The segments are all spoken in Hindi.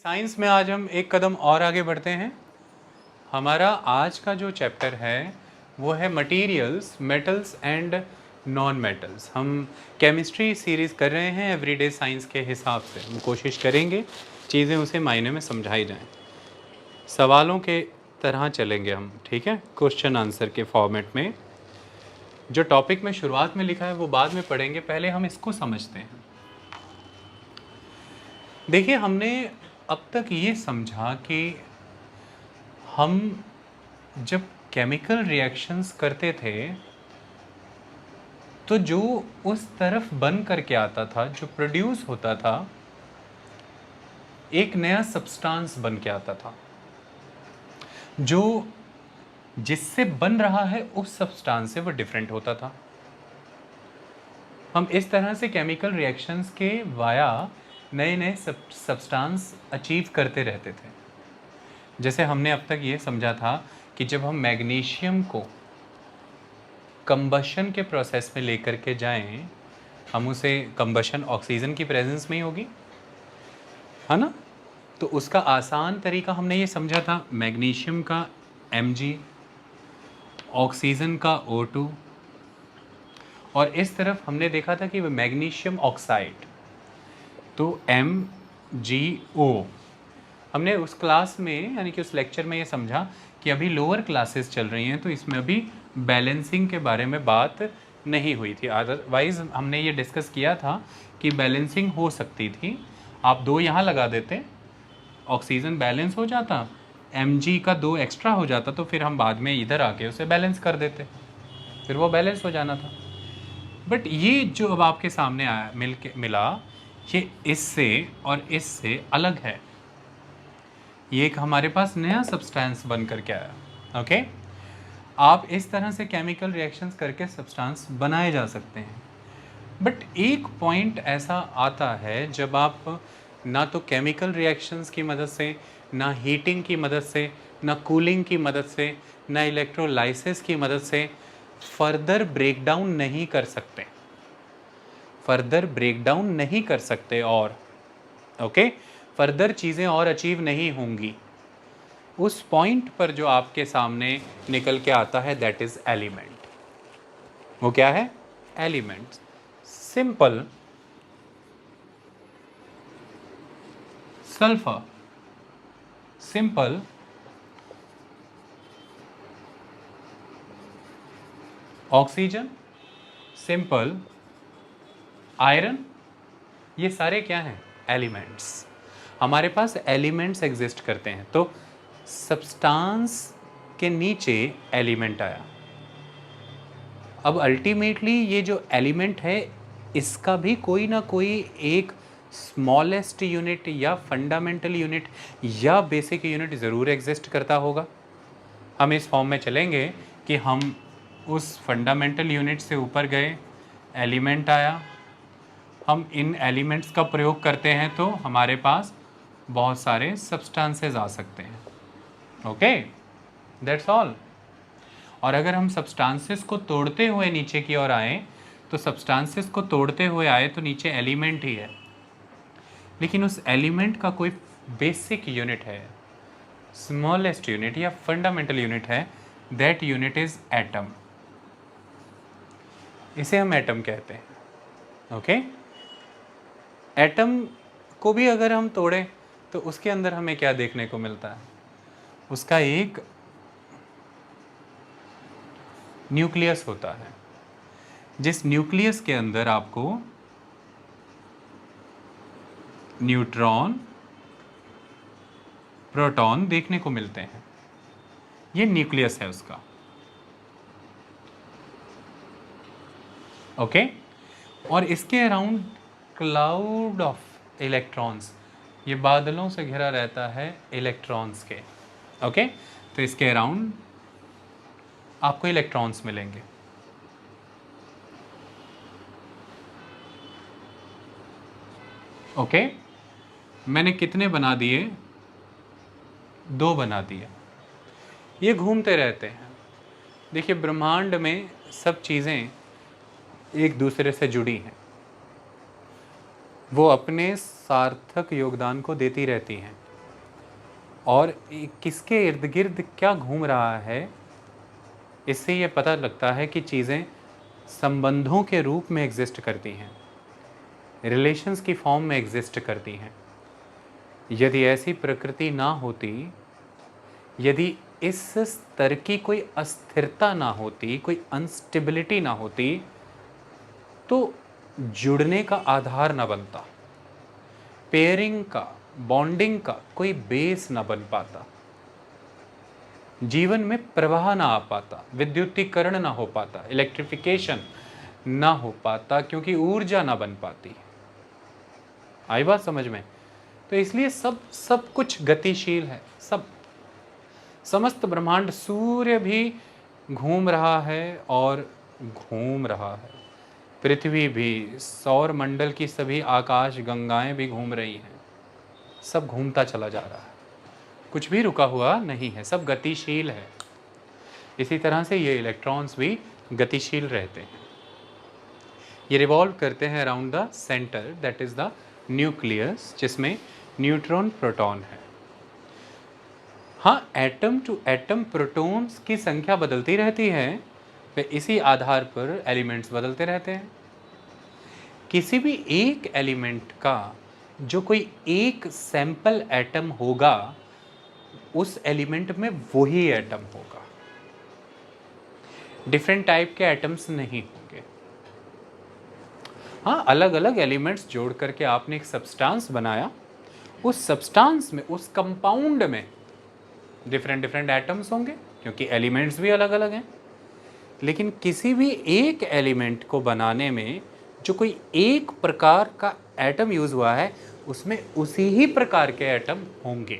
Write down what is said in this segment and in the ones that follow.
साइंस में आज हम एक कदम और आगे बढ़ते हैं। हमारा आज का जो चैप्टर है वो है materials, metals and non metals. हम केमिस्ट्री सीरीज़ कर रहे हैं एवरीडे साइंस के हिसाब से। हम कोशिश करेंगे चीज़ें उसे मायने में समझाई जाएं। सवालों के तरह चलेंगे हम, ठीक है, क्वेश्चन आंसर के फॉर्मेट में। जो टॉपिक में शुरुआत में लिखा है वो बाद में पढ़ेंगे, पहले हम इसको समझते हैं। देखिए, हमने अब तक ये समझा कि हम जब केमिकल रिएक्शंस करते थे तो जो उस तरफ बन करके आता था, जो प्रोड्यूस होता था, एक नया सब्सटेंस बन के आता था जो जिससे बन रहा है उस सब्सटेंस से वो डिफरेंट होता था। हम इस तरह से केमिकल रिएक्शंस के वाया नए नए सब्सटेंस अचीव करते रहते थे। जैसे हमने अब तक ये समझा था कि जब हम मैग्नीशियम को कंबशन के प्रोसेस में लेकर के जाएं, हम उसे कंबशन ऑक्सीजन की प्रेजेंस में ही होगी, है ना। तो उसका आसान तरीका हमने ये समझा था, मैग्नीशियम का Mg, ऑक्सीजन का O2, और इस तरफ हमने देखा था कि मैग्नीशियम ऑक्साइड तो MgO। हमने उस क्लास में, यानी कि उस लेक्चर में ये समझा कि अभी लोअर क्लासेस चल रही हैं तो इसमें अभी बैलेंसिंग के बारे में बात नहीं हुई थी। अदरवाइज़ हमने ये डिस्कस किया था कि बैलेंसिंग हो सकती थी। आप 2 यहाँ लगा देते, ऑक्सीजन बैलेंस हो जाता, Mg का 2 एक्स्ट्रा हो जाता, तो फिर हम बाद में इधर आके उसे बैलेंस कर देते, फिर वो बैलेंस हो जाना था। बट ये जो अब आपके सामने आया मिला, ये इससे और इससे अलग है। ये एक हमारे पास नया सब्सटेंस बन करके आया। ओके, आप इस तरह से केमिकल रिएक्शंस करके सब्सटेंस बनाए जा सकते हैं। बट एक पॉइंट ऐसा आता है जब आप ना तो केमिकल रिएक्शंस की मदद से, ना हीटिंग की मदद से, ना कूलिंग की मदद से, ना इलेक्ट्रोलाइसिस की मदद से फर्दर ब्रेकडाउन नहीं कर सकते, फर्दर ब्रेकडाउन नहीं कर सकते, और ओके फर्दर चीज़ें और अचीव नहीं होंगी। उस पॉइंट पर जो आपके सामने निकल के आता है, दैट इज एलिमेंट। वो क्या है? Element. Simple sulphur, simple oxygen, simple iron, ये सारे क्या हैं? एलिमेंट्स। हमारे पास एलिमेंट्स एग्जिस्ट करते हैं, तो सब्सटेंस के नीचे एलिमेंट आया। अब अल्टीमेटली ये जो एलिमेंट है, इसका भी कोई ना कोई एक स्मॉलेस्ट यूनिट या फंडामेंटल यूनिट या बेसिक यूनिट ज़रूर एग्जिस्ट करता होगा। हम इस फॉर्म में चलेंगे कि हम उस फंडामेंटल यूनिट से ऊपर गए, एलिमेंट आया, हम इन एलिमेंट्स का प्रयोग करते हैं तो हमारे पास बहुत सारे सब्सटेंसेस आ सकते हैं। Okay, that's all. और अगर हम सब्सटेंसेस को तोड़ते हुए नीचे की ओर आए, तो सब्सटेंसेस को तोड़ते हुए आए तो नीचे एलिमेंट ही है, लेकिन उस एलिमेंट का कोई बेसिक यूनिट है, स्मॉलेस्ट यूनिट या फंडामेंटल यूनिट है। That unit is atom. इसे हम एटम कहते हैं। ओके, एटम को भी अगर हम तोड़ें तो उसके अंदर हमें क्या देखने को मिलता है? उसका एक न्यूक्लियस होता है, जिस न्यूक्लियस के अंदर आपको न्यूट्रॉन, प्रोटॉन देखने को मिलते हैं। ये न्यूक्लियस है उसका। ओके, और इसके अराउंड क्लाउड ऑफ इलेक्ट्रॉन्स, ये बादलों से घिरा रहता है इलेक्ट्रॉन्स के। ओके, तो इसके अराउंड आपको इलेक्ट्रॉन्स मिलेंगे। ओके, मैंने कितने बना दिए? 2 बना दिए। ये घूमते रहते हैं। देखिए, ब्रह्मांड में सब चीज़ें एक दूसरे से जुड़ी हैं, वो अपने सार्थक योगदान को देती रहती हैं। और किसके इर्द गिर्द क्या घूम रहा है, इससे ये पता लगता है कि चीज़ें संबंधों के रूप में एग्जिस्ट करती हैं, रिलेशंस की फॉर्म में एग्जिस्ट करती हैं। यदि ऐसी प्रकृति ना होती, यदि इस स्तर की कोई अस्थिरता ना होती, कोई अनस्टेबिलिटी ना होती, तो जुड़ने का आधार ना बनता, पेयरिंग का, बॉन्डिंग का कोई बेस ना बन पाता, जीवन में प्रवाह ना आ पाता, विद्युतीकरण ना हो पाता, इलेक्ट्रिफिकेशन ना हो पाता, क्योंकि ऊर्जा ना बन पाती। आई बात समझ में? तो इसलिए सब कुछ गतिशील है। सब समस्त ब्रह्मांड, सूर्य भी घूम रहा है और घूम रहा है, पृथ्वी भी, सौर मंडल की सभी आकाश गंगाएं भी घूम रही हैं, सब घूमता चला जा रहा है, कुछ भी रुका हुआ नहीं है, सब गतिशील है। इसी तरह से ये इलेक्ट्रॉन्स भी गतिशील रहते हैं, ये रिवॉल्व करते हैं around the centre, that is the nucleus, जिसमें न्यूट्रॉन प्रोटॉन है। हाँ, एटम टू एटम प्रोटॉन्स की संख्या बदलती रहती है, वे इसी आधार पर एलिमेंट्स बदलते रहते हैं। किसी भी एक एलिमेंट का जो कोई एक सैंपल एटम होगा, उस एलिमेंट में वही एटम होगा, डिफरेंट टाइप के एटम्स नहीं होंगे। हाँ, अलग अलग एलिमेंट्स जोड़ करके आपने एक सब्सटेंस बनाया, उस सब्सटेंस में, उस कंपाउंड में डिफरेंट डिफरेंट एटम्स होंगे, क्योंकि एलिमेंट्स भी अलग अलग हैं। लेकिन किसी भी एक एलिमेंट को बनाने में जो कोई एक प्रकार का एटम यूज हुआ है, उसमें उसी ही प्रकार के एटम होंगे,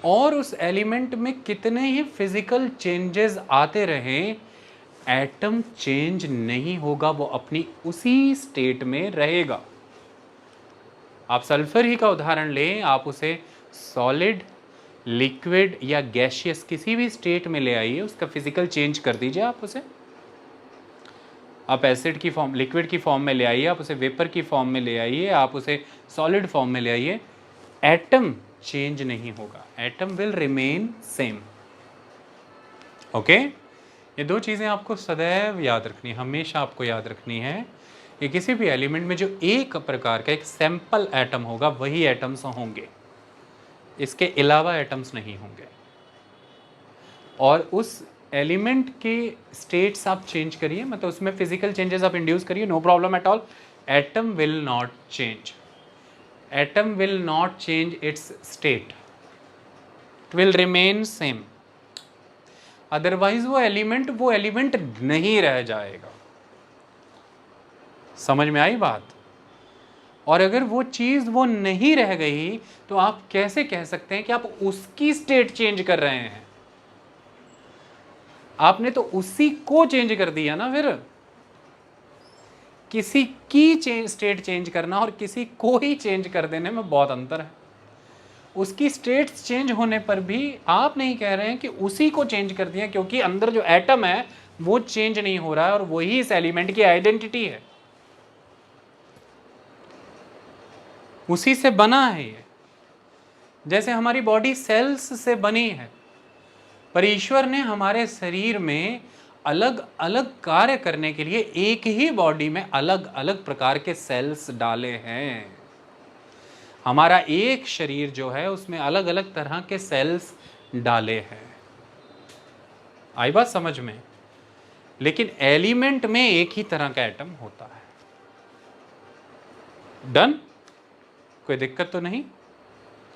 और उस एलिमेंट में कितने ही फिजिकल चेंजेस आते रहें, एटम चेंज नहीं होगा, वो अपनी उसी स्टेट में रहेगा। आप सल्फर ही का उदाहरण लें, आप उसे सॉलिड, लिक्विड या गैशियस किसी भी स्टेट में ले आइए, उसका फिजिकल चेंज कर दीजिए आप उसे। आप एसिड की फॉर्म, लिक्विड की फॉर्म में ले आइए, आप उसे वेपर की फॉर्म में ले आइए, आप उसे सॉलिड फॉर्म में ले आइए, एटम चेंज नहीं होगा, atom will remain same. Okay, ये दो चीज़ें आपको सदैव याद रखनी है, हमेशा आपको याद रखनी है कि किसी भी एलिमेंट में जो एक प्रकार का एक सैंपल एटम होगा, वही एटम्स होंगे, इसके अलावा एटम्स नहीं होंगे। और उस एलिमेंट के स्टेट्स आप चेंज करिए, मतलब उसमें फिजिकल चेंजेस आप इंड्यूस करिए, no problem at all, atom will not change, atom will not change its state, it will remain same. Otherwise वो एलिमेंट नहीं रह जाएगा। समझ में आई बात? और अगर वो चीज वो नहीं रह गई, तो आप कैसे कह सकते हैं कि आप उसकी स्टेट चेंज कर रहे हैं? आपने तो उसी को चेंज कर दिया ना। फिर किसी की स्टेट चेंज करना और किसी को ही चेंज कर देने में बहुत अंतर है। उसकी स्टेट्स चेंज होने पर भी आप नहीं कह रहे हैं कि उसी को चेंज कर दिया, क्योंकि अंदर जो एटम है वो चेंज नहीं हो रहा है, और वही इस एलिमेंट की आइडेंटिटी है, उसी से बना है ये। जैसे हमारी बॉडी सेल्स से बनी है, पर ईश्वर ने हमारे शरीर में अलग अलग कार्य करने के लिए एक ही बॉडी में अलग अलग प्रकार के सेल्स डाले हैं। हमारा एक शरीर जो है उसमें अलग अलग तरह के सेल्स डाले हैं। आई बात समझ में? लेकिन एलिमेंट में एक ही तरह का एटम होता है। डन? कोई दिक्कत तो नहीं?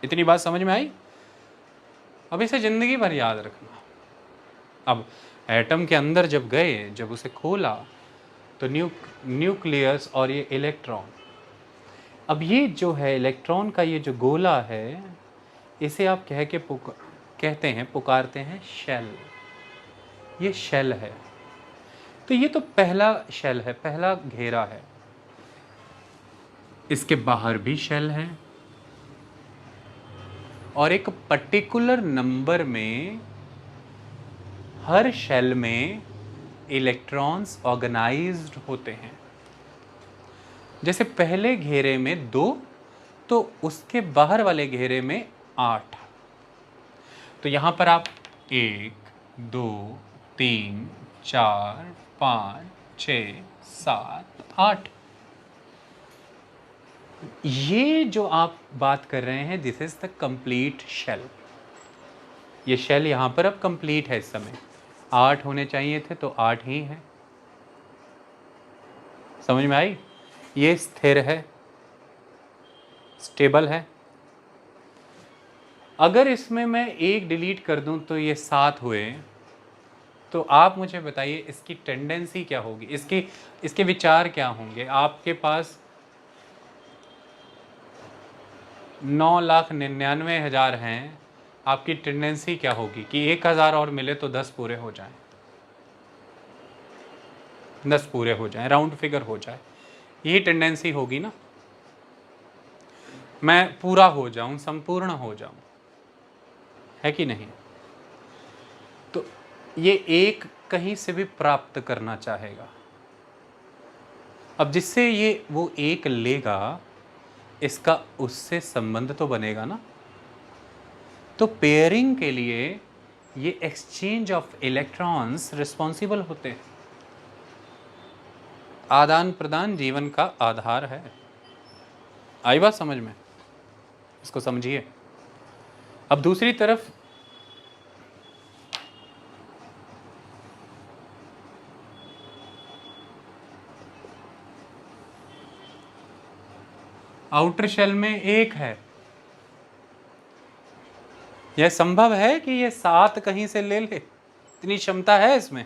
इतनी बात समझ में आई? अब इसे जिंदगी भर याद रखना। अब एटम के अंदर जब गए, जब उसे खोला, तो न्यूक्लियस और ये इलेक्ट्रॉन, अब ये जो है इलेक्ट्रॉन का ये जो गोला है, इसे आप पुकारते हैं शेल। ये शेल है। तो ये तो पहला शेल है, पहला घेरा है। इसके बाहर भी शेल है, और एक पर्टिकुलर नंबर में हर शेल में इलेक्ट्रॉन्स ऑर्गेनाइज्ड होते हैं। जैसे पहले घेरे में 2, तो उसके बाहर वाले घेरे में 8। तो यहाँ पर आप 1 2 3 4 5 6 7 8, ये जो आप बात कर रहे हैं this is the complete shell. ये शेल यहाँ पर अब कंप्लीट है। इस समय 8 होने चाहिए थे तो 8 ही हैं। समझ में आई? ये स्थिर है, स्टेबल है। अगर इसमें मैं 1 डिलीट कर दूं तो ये 7 हुए। तो आप मुझे बताइए इसकी टेंडेंसी क्या होगी, इसके विचार क्या होंगे? आपके पास 9,99,000 हैं, आपकी टेंडेंसी क्या होगी कि 1,000 और मिले तो 10 पूरे हो जाएं, 10 पूरे हो जाएं, राउंड फिगर हो जाए। यही टेंडेंसी होगी ना, मैं पूरा हो जाऊं, संपूर्ण हो जाऊं, है कि नहीं? तो ये एक कहीं से भी प्राप्त करना चाहेगा। अब जिससे ये वो एक लेगा, इसका उससे संबंध तो बनेगा ना। तो पेयरिंग के लिए ये एक्सचेंज ऑफ इलेक्ट्रॉन्स रिस्पॉन्सिबल होते हैं। आदान प्रदान जीवन का आधार है। आई बात समझ में? इसको समझिए। अब दूसरी तरफ आउटर शेल में 1 है। यह संभव है कि ये 7 कहीं से ले ले? इतनी क्षमता है इसमें।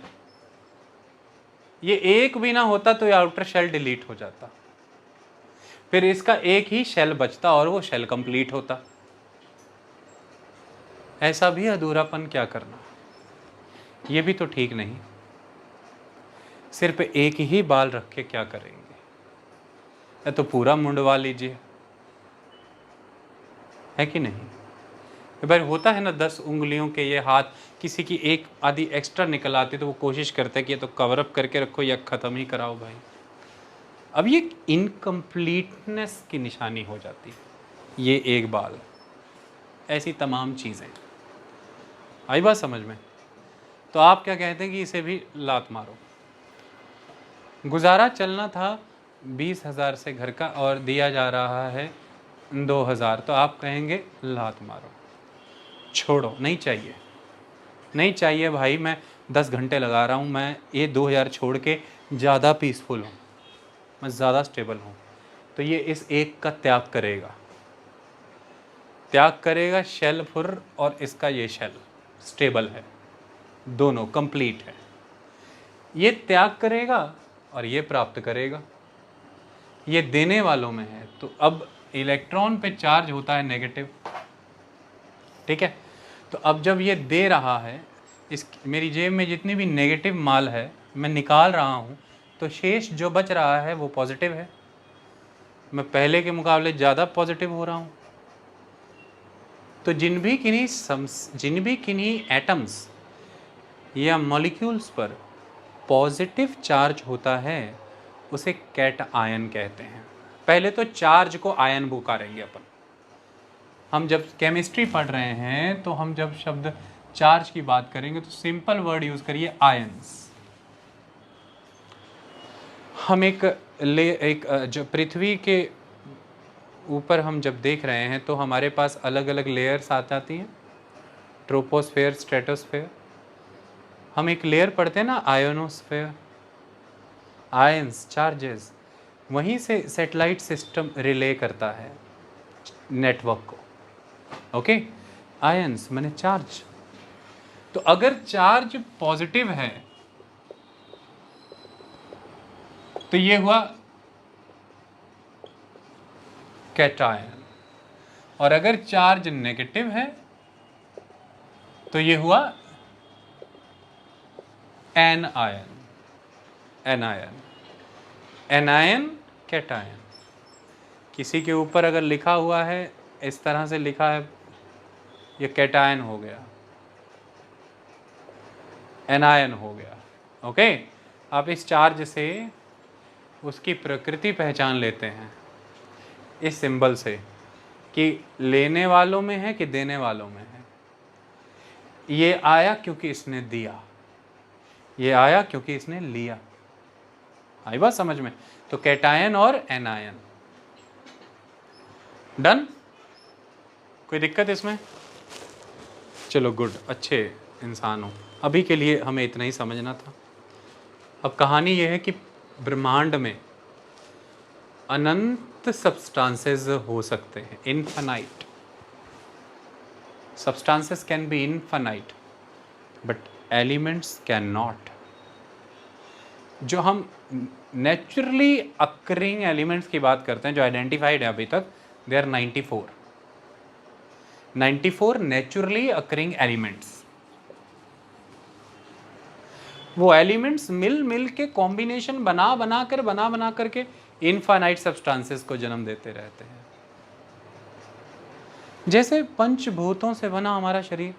ये 1 भी ना होता तो ये आउटर शेल डिलीट हो जाता, फिर इसका एक ही शेल बचता और वो शेल कंप्लीट होता। ऐसा भी अधूरापन क्या करना, ये भी तो ठीक नहीं। सिर्फ एक ही बाल रख के क्या करेंगे? या तो पूरा मुंडवा लीजिए, है कि नहीं? भाई होता है ना 10 उंगलियों के ये हाथ, किसी की एक आधी एक्स्ट्रा निकल आती तो वो कोशिश करता है कि ये तो कवर अप करके रखो या ख़त्म ही कराओ भाई। अब ये इनकम्प्लीटनेस की निशानी हो जाती है ये एक बाल। ऐसी तमाम चीज़ें। आई बात समझ में? तो आप क्या कहते हैं कि इसे भी लात मारो। गुजारा चलना था 20,000 से घर का और दिया जा रहा है 2,000, तो आप कहेंगे लात मारो, छोड़ो, नहीं चाहिए, नहीं चाहिए भाई, मैं 10 घंटे लगा रहा हूँ, मैं ये 2,000 छोड़ के ज़्यादा पीसफुल हूँ, मैं ज़्यादा स्टेबल हूँ। तो ये इस एक का त्याग करेगा, त्याग करेगा शेल फुर, और इसका ये शेल स्टेबल है, दोनों कंप्लीट है। ये त्याग करेगा और ये प्राप्त करेगा। ये देने वालों में है। तो अब इलेक्ट्रॉन पे चार्ज होता है नेगेटिव, ठीक है? तो अब जब ये दे रहा है, इस मेरी जेब में जितनी भी नेगेटिव माल है मैं निकाल रहा हूँ, तो शेष जो बच रहा है वो पॉजिटिव है। मैं पहले के मुकाबले ज़्यादा पॉजिटिव हो रहा हूँ। तो जिन भी किन्हीं एटम्स या मॉलिक्यूल्स पर पॉजिटिव चार्ज होता है उसे कैट आयन कहते हैं। पहले तो चार्ज को आयन पुकारेंगे अपन। हम जब केमिस्ट्री पढ़ रहे हैं तो हम जब शब्द चार्ज की बात करेंगे तो सिंपल वर्ड यूज करिए आयन्स। हम एक जो पृथ्वी के ऊपर हम जब देख रहे हैं तो हमारे पास अलग अलग लेयर्स आ जाती हैं, ट्रोपोस्फेयर, स्ट्रेटोस्फेयर। हम एक लेयर पढ़ते हैं ना आयोनोस्फेयर, आयंस, चार्जेस, वहीं से सैटेलाइट सिस्टम रिले करता है नेटवर्क को। ओके, आयंस माने चार्ज। तो अगर चार्ज पॉजिटिव है तो ये हुआ कैटायन, और अगर चार्ज नेगेटिव है तो ये हुआ एनायन। Anion, anion, cation. किसी के ऊपर अगर लिखा हुआ है इस तरह से लिखा है, ये कैटायन हो गया, एनायन हो गया। ओके, आप इस चार्ज से उसकी प्रकृति पहचान लेते हैं इस सिंबल से कि लेने वालों में है कि देने वालों में है। ये आया क्योंकि इसने दिया, ये आया क्योंकि इसने लिया। आई बात समझ में? तो कैटायन और एनायन। डन? कोई दिक्कत इसमें? चलो गुड, अच्छे इंसान हो। अभी के लिए हमें इतना ही समझना था। अब कहानी यह है कि ब्रह्मांड में अनंत सब्सटेंसेस हो सकते हैं, infinite substances can be infinite, but elements can not. जो हम नेचुरली अकरिंग एलिमेंट्स की बात करते हैं, जो आइडेंटिफाइड है अभी तक, they are 94 naturally occurring elements. वो एलिमेंट्स मिल के कॉम्बिनेशन बना करके इनफाइनाइट सब्सटेंसेस को जन्म देते रहते हैं। जैसे पंचभूतों से बना हमारा शरीर,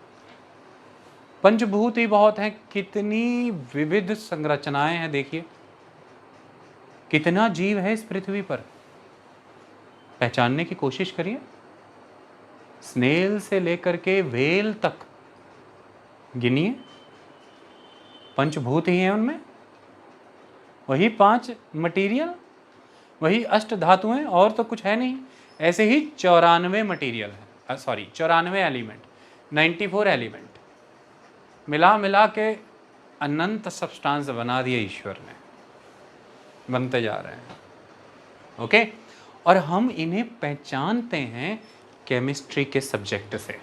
पंचभूत ही बहुत हैं, कितनी विविध संरचनाएं हैं। देखिए कितना जीव है इस पृथ्वी पर, पहचानने की कोशिश करिए। स्नेल से लेकर के व्हेल तक गिनिए, पंचभूत ही हैं उनमें, वही 5 मटीरियल, वही 8 धातुएं, और तो कुछ है नहीं। ऐसे ही 94 मटीरियल है, 94 एलिमेंट, 94 एलिमेंट मिला के अनंत सब्सटेंस बना दिए ईश्वर ने, बनते जा रहे हैं। ओके, और हम इन्हें पहचानते हैं केमिस्ट्री के सब्जेक्ट से।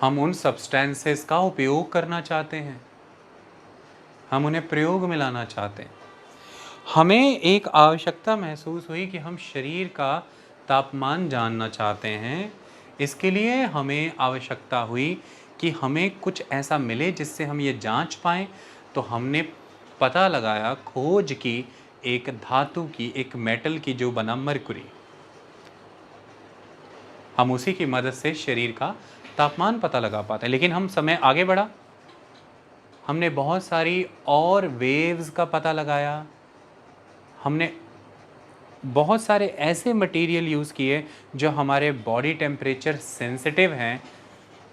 हम उन सब्सटेंसेस का उपयोग करना चाहते हैं, हम उन्हें प्रयोग में लाना चाहते हैं। हमें एक आवश्यकता महसूस हुई कि हम शरीर का तापमान जानना चाहते हैं। इसके लिए हमें आवश्यकता हुई कि हमें कुछ ऐसा मिले जिससे हम ये जांच पाएं। तो हमने पता लगाया, खोज की एक धातु की, एक मेटल की, जो बना मरकुरी। हम उसी की मदद से शरीर का तापमान पता लगा पाते हैं। लेकिन हम समय आगे बढ़ा, हमने बहुत सारी और वेव्स का पता लगाया, हमने बहुत सारे ऐसे मटेरियल यूज़ किए जो हमारे बॉडी टेम्परेचर सेंसिटिव हैं,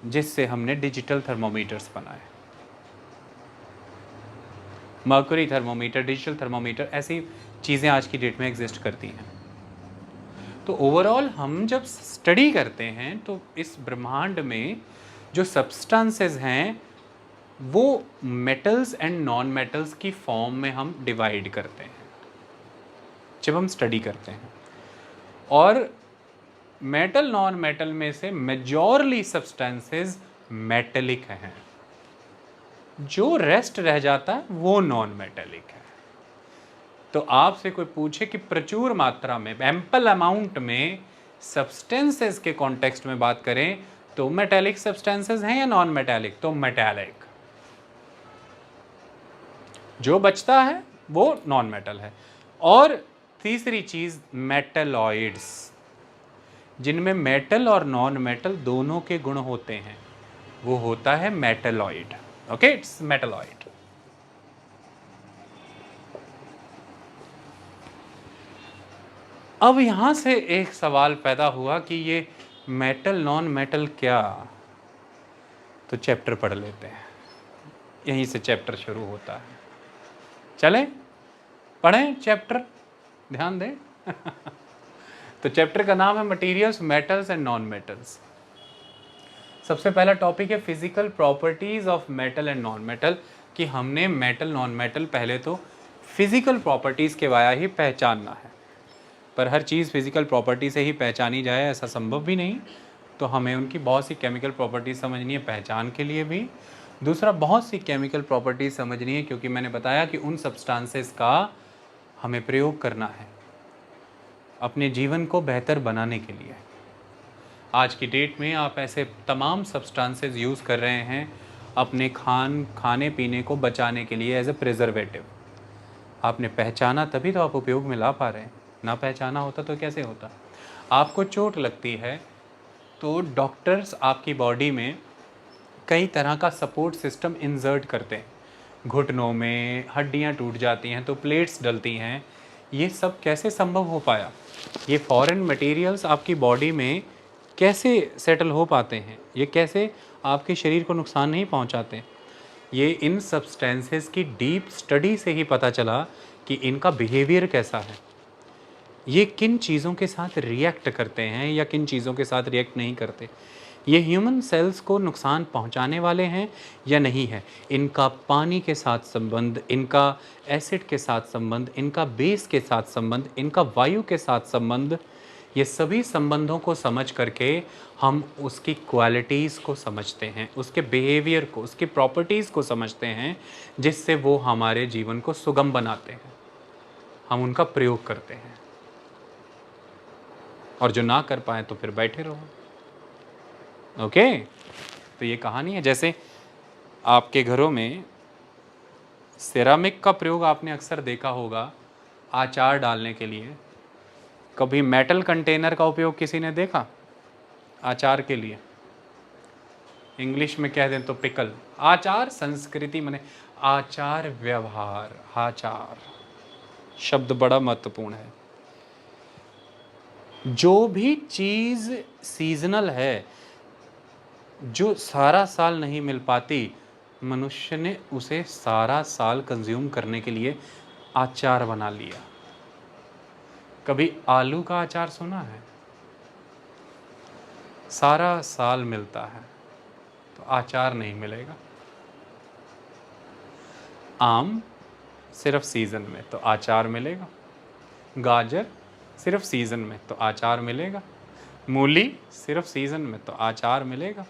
जिससे हमने डिजिटल थर्मोमीटर्स बनाए। मर्क्यूरी थर्मोमीटर, डिजिटल थर्मोमीटर, ऐसी चीज़ें आज की डेट में एग्जिस्ट करती हैं। तो ओवरऑल हम जब स्टडी करते हैं तो इस ब्रह्मांड में जो सब्सटेंसेस हैं वो मेटल्स एंड नॉन मेटल्स की फॉर्म में हम डिवाइड करते हैं जब हम स्टडी करते हैं। और मेटल नॉन मेटल में से मेजॉरली सब्सटेंसेस मेटेलिक हैं, जो रेस्ट रह जाता है वो नॉन मेटेलिक है। तो आपसे कोई पूछे कि प्रचुर मात्रा में, एम्पल अमाउंट में सब्सटेंसेस के कॉन्टेक्स्ट में बात करें तो मेटेलिक सब्सटेंसेस हैं या नॉन मेटेलिक? तो मेटेलिक। जो बचता है वो नॉन मेटल है। और तीसरी चीज मेटलॉइड्स, जिनमें मेटल और नॉन मेटल दोनों के गुण होते हैं, वो होता है मेटलॉइड। Okay, it's metalloid. अब यहां से एक सवाल पैदा हुआ कि ये मेटल नॉन मेटल क्या? तो चैप्टर पढ़ लेते हैं, यहीं से चैप्टर शुरू होता है। चलें पढ़ें चैप्टर, ध्यान दें। तो चैप्टर का नाम है materials, metals and non metals. सबसे पहला टॉपिक है physical properties of metal and non metal, कि हमने मेटल नॉन मेटल पहले तो फिजिकल प्रॉपर्टीज के वाया ही पहचानना है। पर हर चीज़ फिजिकल प्रॉपर्टी से ही पहचानी जाए ऐसा संभव भी नहीं, तो हमें उनकी बहुत सी केमिकल प्रॉपर्टीज समझनी है पहचान के लिए भी। दूसरा, बहुत सी केमिकल प्रॉपर्टीज समझनी है क्योंकि मैंने बताया कि उन सब्सटेंसेस का हमें प्रयोग करना है अपने जीवन को बेहतर बनाने के लिए। आज की डेट में आप ऐसे तमाम सब्सटेंसेस यूज़ कर रहे हैं अपने खाने पीने को बचाने के लिए एज ए प्रिजर्वेटिव। आपने पहचाना तभी तो आप उपयोग में ला पा रहे हैं, ना पहचाना होता तो कैसे होता? आपको चोट लगती है तो डॉक्टर्स आपकी बॉडी में कई तरह का सपोर्ट सिस्टम इंसर्ट करते हैं। घुटनों में हड्डियां टूट जाती हैं तो प्लेट्स डलती हैं, ये सब कैसे संभव हो पाया? ये फॉरेन मटेरियल्स आपकी बॉडी में कैसे सेटल हो पाते हैं? ये कैसे आपके शरीर को नुकसान नहीं पहुंचाते? ये इन सब्सटेंसेस की डीप स्टडी से ही पता चला कि इनका बिहेवियर कैसा है, ये किन चीज़ों के साथ रिएक्ट करते हैं या किन चीज़ों के साथ रिएक्ट नहीं करते, ये ह्यूमन सेल्स को नुकसान पहुंचाने वाले हैं या नहीं है, इनका पानी के साथ संबंध, इनका एसिड के साथ संबंध, इनका बेस के साथ संबंध, इनका वायु के साथ संबंध, ये सभी संबंधों को समझ करके हम उसकी क्वालिटीज़ को समझते हैं, उसके बिहेवियर को, उसकी प्रॉपर्टीज़ को समझते हैं, जिससे वो हमारे जीवन को सुगम बनाते हैं, हम उनका प्रयोग करते हैं। और जो ना कर पाए तो फिर बैठे रहो। ओके, तो ये कहानी है। जैसे आपके घरों में सिरामिक का प्रयोग आपने अक्सर देखा होगा आचार डालने के लिए। कभी मेटल कंटेनर का उपयोग किसी ने देखा आचार के लिए? इंग्लिश में कह दें तो पिकल। आचार संस्कृति माने आचार व्यवहार, आचार शब्द बड़ा महत्वपूर्ण है। जो भी चीज़ सीजनल है, जो सारा साल नहीं मिल पाती, मनुष्य ने उसे सारा साल कंज्यूम करने के लिए आचार बना लिया। कभी आलू का अचार सुना है? सारा साल मिलता है तो अचार नहीं मिलेगा। आम सिर्फ सीज़न में तो अचार मिलेगा। गाजर सिर्फ सीज़न में तो अचार मिलेगा। मूली सिर्फ सीज़न में तो अचार मिलेगा।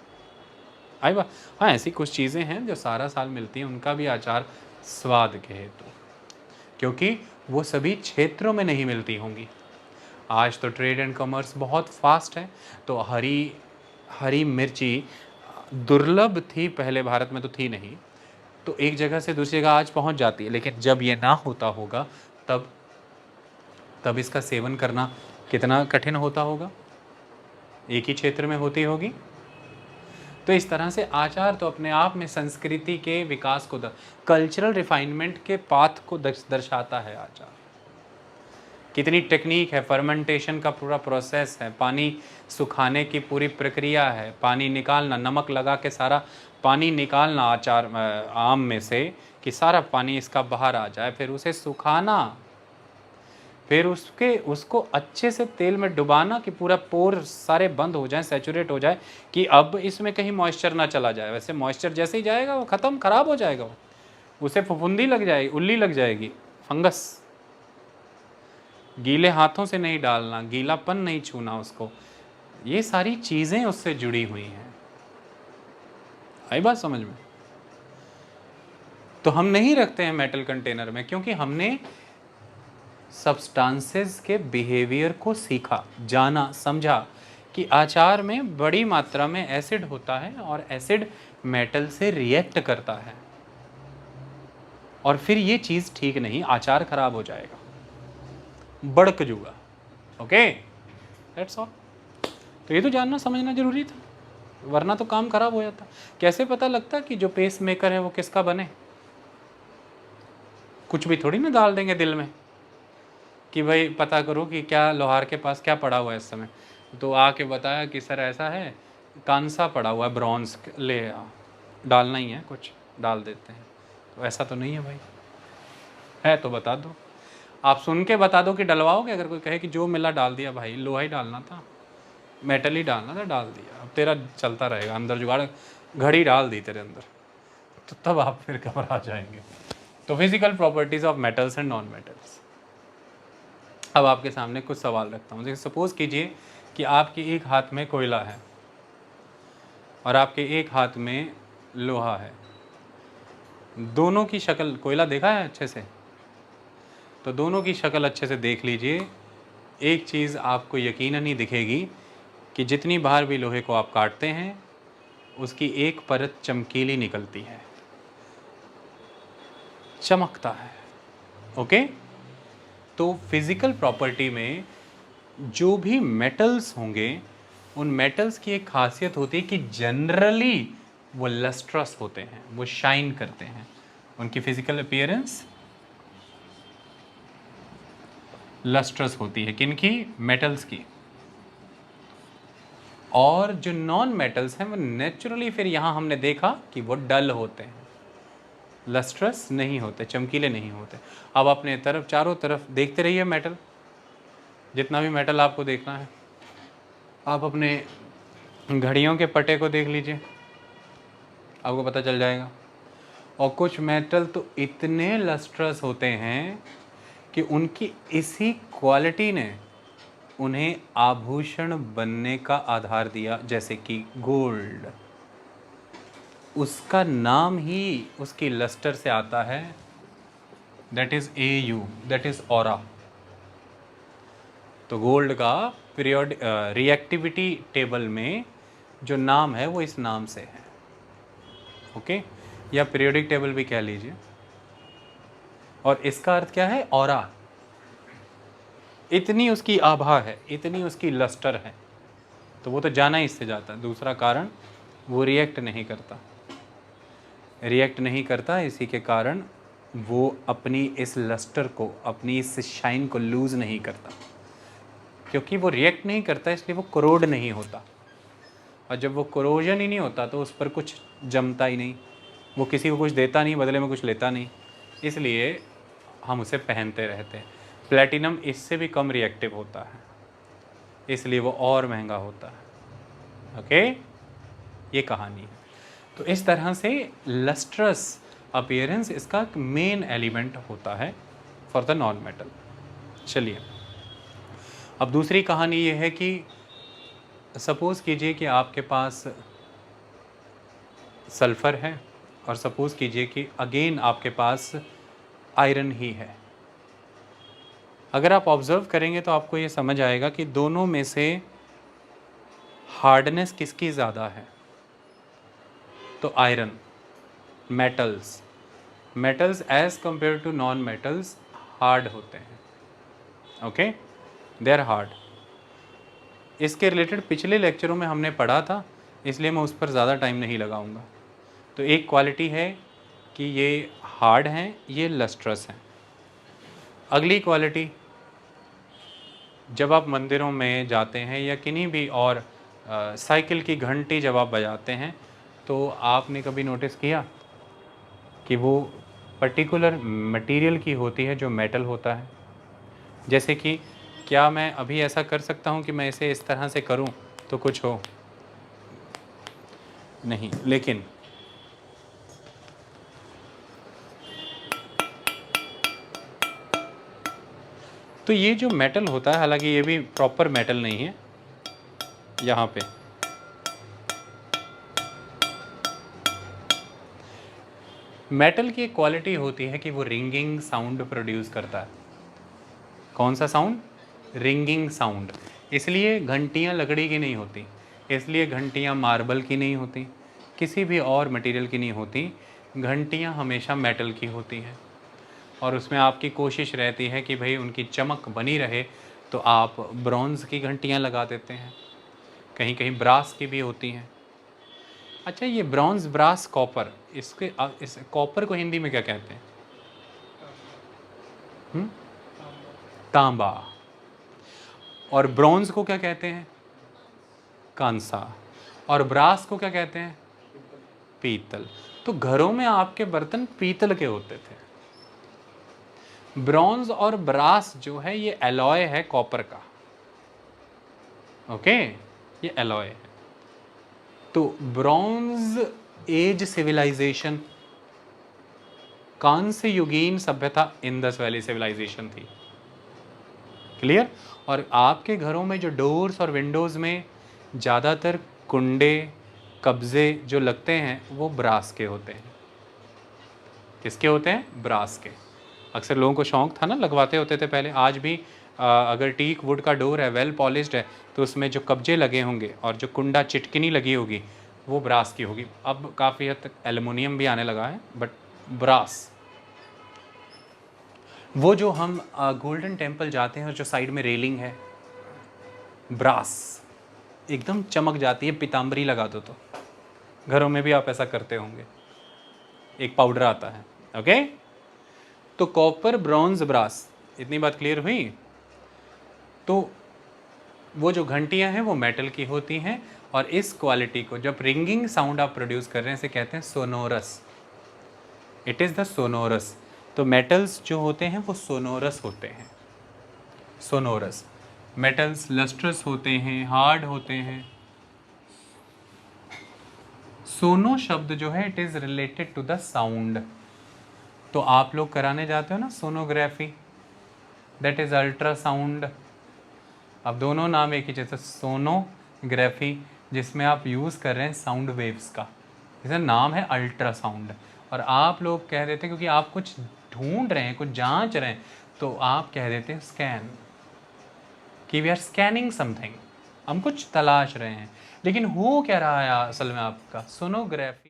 आई बात? हाँ, ऐसी कुछ चीज़ें हैं जो सारा साल मिलती हैं, उनका भी अचार स्वाद के हेतु, क्योंकि वो सभी क्षेत्रों में नहीं मिलती होंगी। आज तो ट्रेड एंड कॉमर्स बहुत फास्ट है, तो हरी मिर्ची दुर्लभ थी पहले, भारत में तो थी नहीं, तो एक जगह से दूसरी जगह आज पहुंच जाती है। लेकिन जब ये ना होता होगा तब इसका सेवन करना कितना कठिन होता होगा, एक ही क्षेत्र में होती होगी। तो इस तरह से आचार तो अपने आप में संस्कृति के विकास को, कल्चरल रिफाइनमेंट के पाथ को दर्शाता है। आचार कितनी टेक्निक है, फर्मेंटेशन का पूरा प्रोसेस है, पानी सुखाने की पूरी प्रक्रिया है, पानी निकालना, नमक लगा के सारा पानी निकालना आचार आम में से कि सारा पानी इसका बाहर आ जाए, फिर उसे सुखाना, फिर उसको अच्छे से तेल में डुबाना कि पूरा पोर सारे बंद हो जाए, सैचुरेट हो जाए, कि अब इसमें कहीं मॉइस्चर ना चला जाए। वैसे मॉइस्चर जैसे ही जाएगा वो ख़त्म, ख़राब हो जाएगा, वो उसे फफूंदी लग जाएगी, उल्ली लग जाएगी, फंगस। गीले हाथों से नहीं डालना, गीलापन नहीं छूना उसको, ये सारी चीज़ें उससे जुड़ी हुई हैं। आई बात समझ में? तो हम नहीं रखते हैं मेटल कंटेनर में, क्योंकि हमने सब्सटेंसेस के बिहेवियर को सीखा, जाना, समझा कि आचार में बड़ी मात्रा में एसिड होता है और एसिड मेटल से रिएक्ट करता है, और फिर ये चीज़ ठीक नहीं, आचार खराब हो जाएगा, बड़क जूगा। Okay, that's all. तो ये तो जानना समझना जरूरी था, वरना तो काम खराब हो जाता। कैसे पता लगता कि जो पेस मेकर है वो किसका बने? कुछ भी थोड़ी ना डाल देंगे दिल में कि भाई पता करो कि क्या लोहार के पास क्या पड़ा हुआ है इस समय, तो आके बताया कि सर ऐसा है, कांसा पड़ा हुआ है, ब्रॉन्ज ले आ, डालना ही है, कुछ डाल देते हैं। तो ऐसा तो नहीं है भाई, है तो बता दो। आप सुन के बता दो कि डलवाओगे? अगर कोई कहे कि जो मिला डाल दिया, भाई लोहा ही डालना था, मेटल ही डालना था, डाल दिया, अब तेरा चलता रहेगा, अंदर जुगाड़, घड़ी डाल दी तेरे अंदर, तो तब आप फिर घबरा जाएंगे। तो physical properties of metals and non metals. अब आपके सामने कुछ सवाल रखता हूँ। जैसे सपोज कीजिए कि आपके एक हाथ में कोयला है और आपके एक हाथ में लोहा है, दोनों की शक्ल, कोयला देखा है अच्छे से, तो दोनों की शक्ल अच्छे से देख लीजिए। एक चीज़ आपको यकीनन ही दिखेगी कि जितनी बार भी लोहे को आप काटते हैं उसकी एक परत चमकीली निकलती है, चमकता है। ओके, तो फिजिकल प्रॉपर्टी में जो भी मेटल्स होंगे, उन मेटल्स की एक खासियत होती है कि जनरली वो लस्ट्रस होते हैं, वो शाइन करते हैं, उनकी फिजिकल अपीयरेंस लस्ट्रस होती है, किनकी? मेटल्स की। और जो नॉन मेटल्स हैं वो नेचुरली फिर यहाँ हमने देखा कि वो डल होते हैं, लस्ट्रस नहीं होते, चमकीले नहीं होते। अब अपने तरफ चारों तरफ देखते रहिए मेटल, जितना भी मेटल आपको देखना है। आप अपने घड़ियों के पटे को देख लीजिए, आपको पता चल जाएगा। और कुछ मेटल तो इतने लस्ट्रस होते हैं कि उनकी इसी क्वालिटी ने उन्हें आभूषण बनने का आधार दिया, जैसे कि गोल्ड। उसका नाम ही उसकी लस्टर से आता है, that is AU, that is aura. तो गोल्ड का पीरियड रिएक्टिविटी टेबल में जो नाम है वो इस नाम से है, ओके, या पीरियोडिक टेबल भी कह लीजिए। और इसका अर्थ क्या है? ऑरा। इतनी उसकी आभा है, इतनी उसकी लस्टर है, तो वो तो जाना ही इससे जाता है। दूसरा कारण, वो रिएक्ट नहीं करता, रिएक्ट नहीं करता, इसी के कारण वो अपनी इस लस्टर को, अपनी इस शाइन को लूज़ नहीं करता। क्योंकि वो रिएक्ट नहीं करता इसलिए वो कोरोड नहीं होता, और जब वो कोरोजन ही नहीं होता तो उस पर कुछ जमता ही नहीं, वो किसी को कुछ देता नहीं, बदले में कुछ लेता नहीं, इसलिए हम उसे पहनते रहते हैं। प्लैटिनम इससे भी कम रिएक्टिव होता है, इसलिए वो और महंगा होता है, ओके। ये कहानी है। तो इस तरह से लस्ट्रस अपीयरेंस इसका मेन एलिमेंट होता है फॉर द नॉन मेटल। चलिए, अब दूसरी कहानी ये है कि सपोज़ कीजिए कि आपके पास सल्फ़र है, और सपोज़ कीजिए कि अगेन आपके पास आयरन ही है। अगर आप ऑब्ज़र्व करेंगे तो आपको ये समझ आएगा कि दोनों में से हार्डनेस किसकी ज़्यादा है। तो iron, metals as compare to non metals hard होते हैं, ओके, दे आर हार्ड। इसके रिलेटेड पिछले लेक्चरों में हमने पढ़ा था, इसलिए मैं उस पर ज़्यादा टाइम नहीं लगाऊंगा। तो एक क्वालिटी है कि ये हार्ड हैं, ये लस्ट्रस हैं। अगली क्वालिटी, जब आप मंदिरों में जाते हैं या किन्हीं भी और साइकिल की घंटी जब आप बजाते हैं, तो आपने कभी नोटिस किया कि वो पर्टिकुलर मटेरियल की होती है जो मेटल होता है। जैसे कि क्या मैं अभी ऐसा कर सकता हूँ कि मैं इसे इस तरह से करूँ तो कुछ हो? नहीं, लेकिन तो ये जो मेटल होता है, हालांकि ये भी प्रॉपर मेटल नहीं है, यहाँ पे मेटल की एक क्वालिटी होती है कि वो रिंगिंग साउंड प्रोड्यूस करता है। कौन सा साउंड? Ringing sound. इसलिए घंटियाँ लकड़ी की नहीं होती, इसलिए घंटियाँ मार्बल की नहीं होती, किसी भी और मटेरियल की नहीं होती, घंटियाँ हमेशा मेटल की होती हैं। और उसमें आपकी कोशिश रहती है कि भाई उनकी चमक बनी रहे, तो आप ब्रॉन्ज़ की घंटियाँ लगा देते हैं, कहीं कहीं ब्रास की भी होती हैं। अच्छा, ये ब्रॉन्ज़, ब्रास, कॉपर, इस कॉपर को हिंदी में क्या कहते हैं? तांबा। और ब्रॉन्ज़ को क्या कहते हैं? कांसा। और ब्रास को क्या कहते हैं? पीतल। तो घरों में आपके बर्तन पीतल के होते थे। ब्रॉन्ज और ब्रास जो है ये एलॉय है कॉपर का, ओके, ये एलॉय है। तो ब्रॉन्ज एज सिविलाइजेशन, कांस्य युगीन सभ्यता इंडस वैली सिविलाइजेशन थी, क्लियर। और आपके घरों में जो डोर्स और विंडोज़ में ज़्यादातर कुंडे, कब्जे जो लगते हैं वो ब्रास के होते हैं। किसके होते हैं? ब्रास के। अक्सर लोगों को शौक़ था ना, लगवाते होते थे पहले। आज भी अगर टीक वुड का डोर है, वेल पॉलिश्ड है, तो उसमें जो कब्जे लगे होंगे और जो कुंडा चिटकिनी लगी होगी वो ब्रास की होगी। अब काफ़ी हद तक एल्युमिनियम भी आने लगा है, बट ब्रास। वो जो हम गोल्डन टेम्पल जाते हैं और जो साइड में रेलिंग है, ब्रास, एकदम चमक जाती है, पीताम्बरी लगा दो तो। घरों में भी आप ऐसा करते होंगे, एक पाउडर आता है, ओके। तो कॉपर, ब्रॉन्ज, ब्रास, इतनी बात क्लियर हुई। तो वो जो घंटियाँ हैं वो मेटल की होती हैं, और इस क्वालिटी को जब रिंगिंग साउंड आप प्रोड्यूस कर रहे हैं इसे कहते हैं sonorous. It is the sonorous. तो मेटल्स जो होते हैं वो सोनोरस होते हैं, सोनोरस। मेटल्स लस्ट्रस होते हैं, हार्ड होते हैं। सोनो शब्द जो है it is related to the sound. तो आप लोग कराने जाते हो ना सोनोग्राफी, दैट इज़ अल्ट्रासाउंड। अब दोनों नाम एक ही, जैसे सोनोग्राफी जिसमें आप यूज़ कर रहे हैं साउंड वेव्स का, जैसे नाम है अल्ट्रासाउंड। और आप लोग कह देते हैं क्योंकि आप कुछ ढूंढ रहे हैं, कुछ जांच रहे हैं, तो आप कह देते हैं स्कैन, कि वी आर स्कैनिंग समथिंग, हम कुछ तलाश रहे हैं। लेकिन हो क्या रहा है असल में आपका सोनोग्राफी